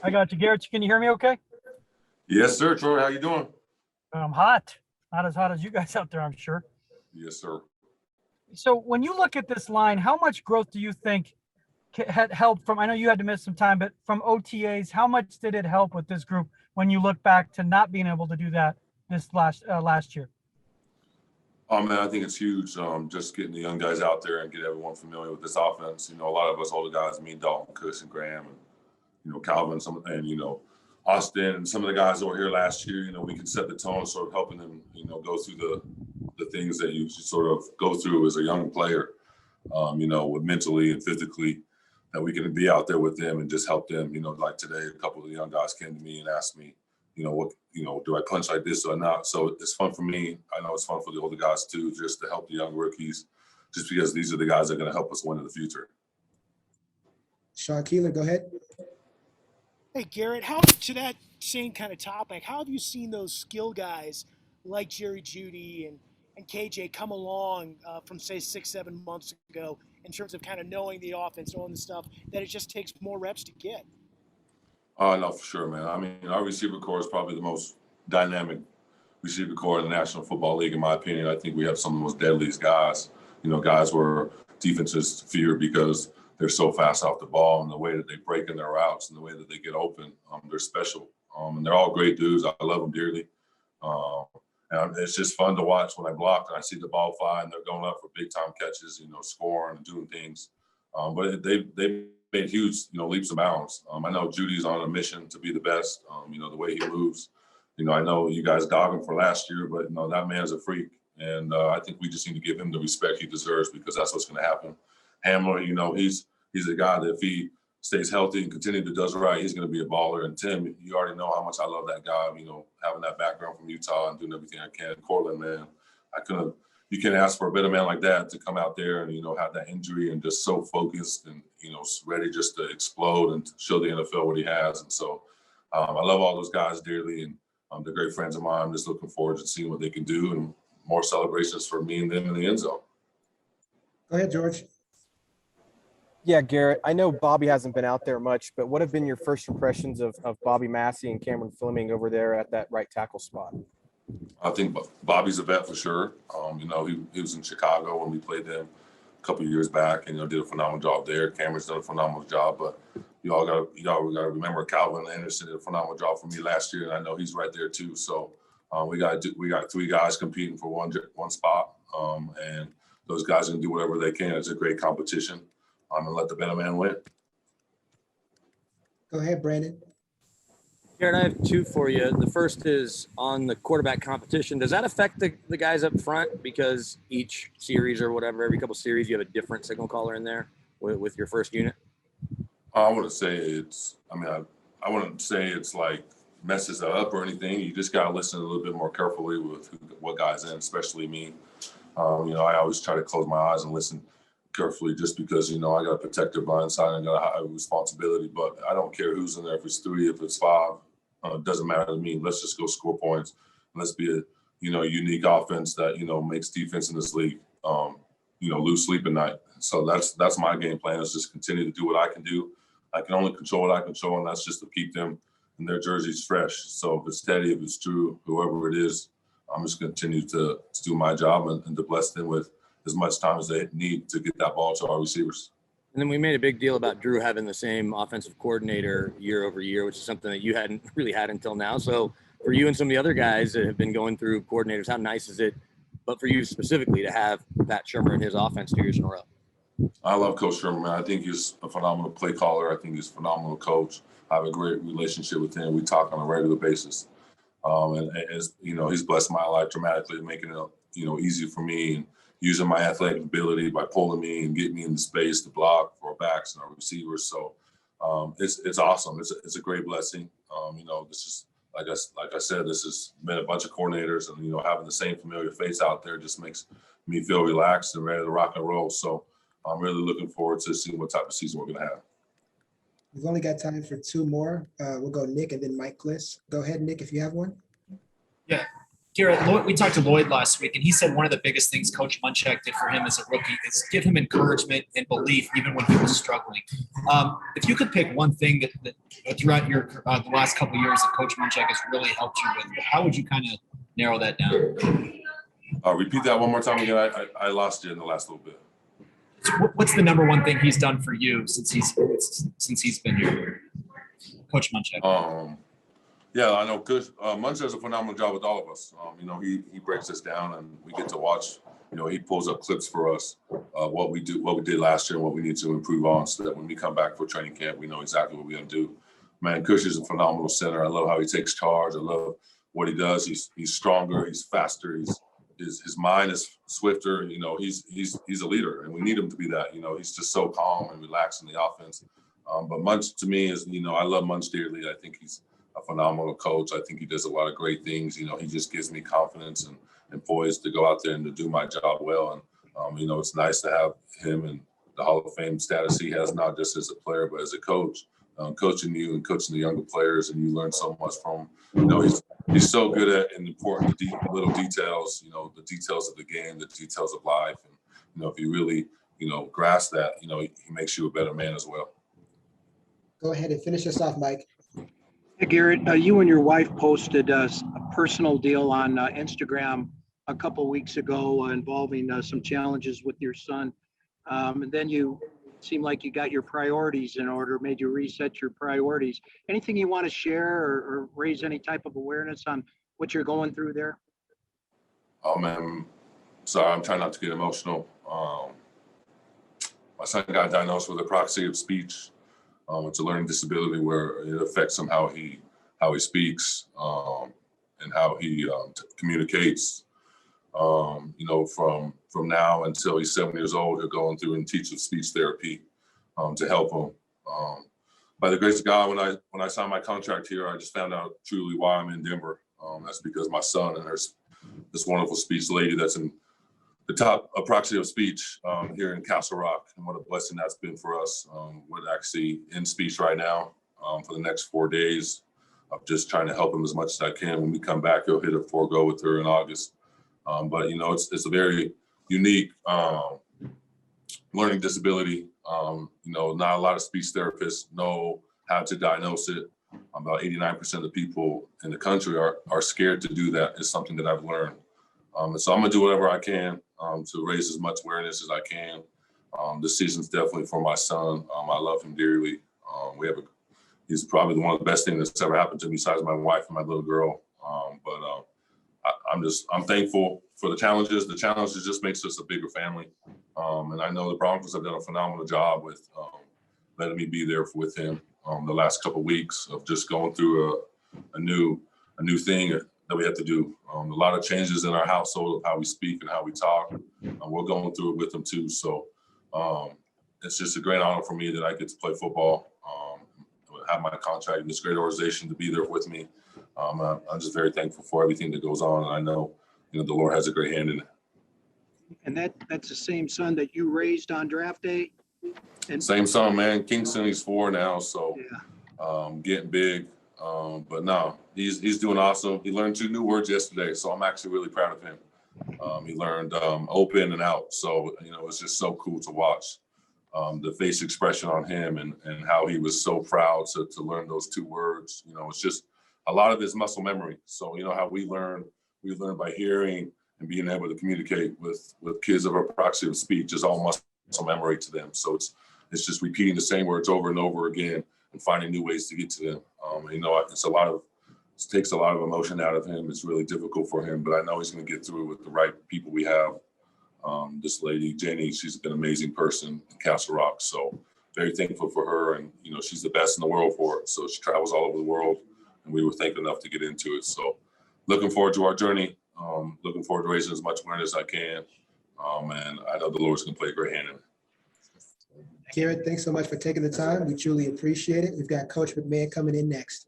I got you, Garrett. Can you hear me okay? Yes, sir. Troy, how you doing? I'm hot. Not as hot as you guys out there, I'm sure. Yes, sir. So when you look at this line, how much growth do you think had helped from, I know you had to miss some time, but from OTAs, how much did it help with this group when you look back to not being able to do that this last year? Oh man, I think it's huge. Just getting the young guys out there and get everyone familiar with this offense. You know, a lot of us older guys, me, Dalton, Kush, and Graham, and Calvin, and Austin, and some of the guys that were here last year. You know, we can set the tone, sort of helping them, go through the things that you sort of go through as a young player. With mentally and physically, that we can be out there with them and just help them. Like today, a couple of the young guys came to me and asked me, do I punch like this or not? So it's fun for me. I know it's fun for the older guys too, just to help the young rookies, just because these are the guys that are going to help us win in the future. Sean Keeler, go ahead. Hey, Garrett, how to that same kind of topic, how have you seen those skill guys like Jerry Jeudy and KJ come along from, say, 6-7 months ago in terms of kind of knowing the offense, knowing the stuff that it just takes more reps to get? No, for sure, man. I mean, our receiver core is probably the most dynamic receiver core in the National Football League, in my opinion. I think we have some of the most deadliest guys. Guys where defenses fear because they're so fast off the ball and the way that they break in their routes and the way that they get open. They're special. And they're all great dudes. I love them dearly. And it's just fun to watch when I block and I see the ball fly and they're going up for big time catches, scoring and doing things. But they made huge, leaps and bounds. I know Judy's on a mission to be the best. The way he moves. I know you guys dog him for last year, but that man's a freak, and I think we just need to give him the respect he deserves because that's what's going to happen. Hamler, he's a guy that if he stays healthy and continue to does right, he's going to be a baller. And Tim, you already know how much I love that guy. Having that background from Utah and doing everything I can. Cortland, man, you can't ask for a better man like that to come out there and have that injury and just so focused and ready just to explode and to show the NFL what he has. And so I love all those guys dearly, and they're great friends of mine. I'm just looking forward to seeing what they can do and more celebrations for me and them in the end zone. Go ahead, George. Yeah, Garrett, I know Bobby hasn't been out there much, but what have been your first impressions of Bobby Massey and Cameron Fleming over there at that right tackle spot? I think Bobby's a vet for sure. He was in Chicago when we played them a couple of years back and did a phenomenal job there. Cameron's done a phenomenal job, but y'all got to remember Calvin Anderson did a phenomenal job for me last year, and I know he's right there too. So we got 3 guys competing for one spot, and those guys can do whatever they can. It's a great competition, and let the better man win. Go ahead, Brandon. Garrett, I have 2 for you. The first is on the quarterback competition. Does that affect the guys up front because each series or whatever, every couple series, you have a different signal caller in there with your first unit? I wouldn't say I wouldn't say it's like messes it up or anything. You just got to listen a little bit more carefully with what guys in, especially me. I always try to close my eyes and listen carefully just because, I got to protect their blind side and I got a responsibility, but I don't care who's in there, if it's 3, if it's 5, it doesn't matter to me. Let's just go score points. Let's be a, unique offense that, makes defense in this league, lose sleep at night. So that's my game plan, is just continue to do what I can do. I can only control what I control, and that's just to keep them and their jerseys fresh. So if it's Teddy, if it's Drew, whoever it is, I'm just going to continue to do my job and to bless them with as much time as they need to get that ball to our receivers. And then we made a big deal about Drew having the same offensive coordinator year over year, which is something that you hadn't really had until now. So for you and some of the other guys that have been going through coordinators, how nice is it, but for you specifically, to have Pat Shurmur and his offense 2 years in a row? I love Coach Shurmur, man. I think he's a phenomenal play caller. I think he's a phenomenal coach. I have a great relationship with him. We talk on a regular basis. And as he's blessed my life dramatically, making it, easy for me and using my athletic ability by pulling me and getting me in the space to block for our backs and our receivers. So it's awesome. It's a great blessing. This is, like I said, this has been a bunch of coordinators, and having the same familiar face out there just makes me feel relaxed and ready to rock and roll. So I'm really looking forward to seeing what type of season we're going to have. We've only got time for 2 more. We'll go Nick and then Mike Kliss. Go ahead, Nick, if you have one. Yeah. Garett, we talked to Lloyd last week, and he said one of the biggest things Coach Munchak did for him as a rookie is give him encouragement and belief, even when he was struggling. If you could pick one thing that throughout your the last couple of years that Coach Munchak has really helped you with, how would you kind of narrow that down? Repeat that one more time again. I lost you in the last little bit. What's the number one thing he's done for you since he's been here, Coach Munchak? Yeah, I know. Munch does a phenomenal job with all of us. He breaks us down, and we get to watch. He pulls up clips for us, what we did last year, and what we need to improve on, so that when we come back for training camp, we know exactly what we're gonna do. Man, Kush is a phenomenal center. I love how he takes charge. I love what he does. He's stronger. He's faster. His mind is swifter. He's a leader, and we need him to be that. He's just so calm and relaxed in the offense. But Munch to me is, I love Munch dearly. I think he's a phenomenal coach. I think he does a lot of great things. He just gives me confidence and poise to go out there and to do my job well. And, it's nice to have him and the Hall of Fame status he has, not just as a player, but as a coach, coaching you and coaching the younger players. And you learn so much from him. He's so good at important little details, the details of the game, the details of life. And, if you really, grasp that, he makes you a better man as well. Go ahead and finish us off, Mike. Hey, Garett, you and your wife posted a personal deal on Instagram a couple weeks ago involving some challenges with your son. And then you seemed like you got your priorities in order, made you reset your priorities. Anything you want to share or raise any type of awareness on what you're going through there? Oh, man. Sorry, I'm trying not to get emotional. My son got diagnosed with apraxia of speech. It's a learning disability where it affects him how he speaks and how he communicates. From now until he's 7 years old, he'll go through and teach speech therapy to help him. By the grace of God, when I signed my contract here, I just found out truly why I'm in Denver. That's because my son, and there's this wonderful speech lady that's in the top apraxia of speech here in Castle Rock, and what a blessing that's been for us. We're actually in speech right now for the next 4 days. I'm just trying to help him as much as I can. When we come back, he'll hit a 4-go with her in August. But it's a very unique learning disability. Not a lot of speech therapists know how to diagnose it. About 89% of the people in the country are scared to do that. It's something that I've learned. And so I'm gonna do whatever I can to raise as much awareness as I can. This season's definitely for my son. I love him dearly. He's probably one of the best things that's ever happened to me besides my wife and my little girl. I'm thankful for the challenges. The challenges just makes us a bigger family. And I know the Broncos have done a phenomenal job with letting me be there with him the last couple of weeks of just going through a new thing that we have to do. A lot of changes in our household of how we speak and how we talk. We're going through it with them too. So it's just a great honor for me that I get to play football, have my contract in this great organization to be there with me. I'm just very thankful for everything that goes on. And I know, the Lord has a great hand in it. And that's the same son that you raised on draft day? And Same son, man. Kingston, he's 4 now. So yeah. Getting big. But no, he's doing awesome. He learned 2 new words yesterday. So I'm actually really proud of him. He learned open and out. So, it's just so cool to watch the face expression on him and how he was so proud to learn those 2 words. It's just a lot of his muscle memory. So, how we learn by hearing and being able to communicate with kids of apraxia of speech is all muscle memory to them. So it's just repeating the same words over and over again and finding new ways to get to them. It takes a lot of emotion out of him. It's really difficult for him, but I know he's going to get through it with the right people we have. This lady, Jenny, she's an amazing person in Castle Rock. So very thankful for her. And, she's the best in the world for it. So she travels all over the world, and we were thankful enough to get into it. So looking forward to our journey. Looking forward to raising as much awareness as I can. And I know the Lord's going to play a great hand in it. Garett, thanks so much for taking the time. We truly appreciate it. We've got Coach McMahon coming in next.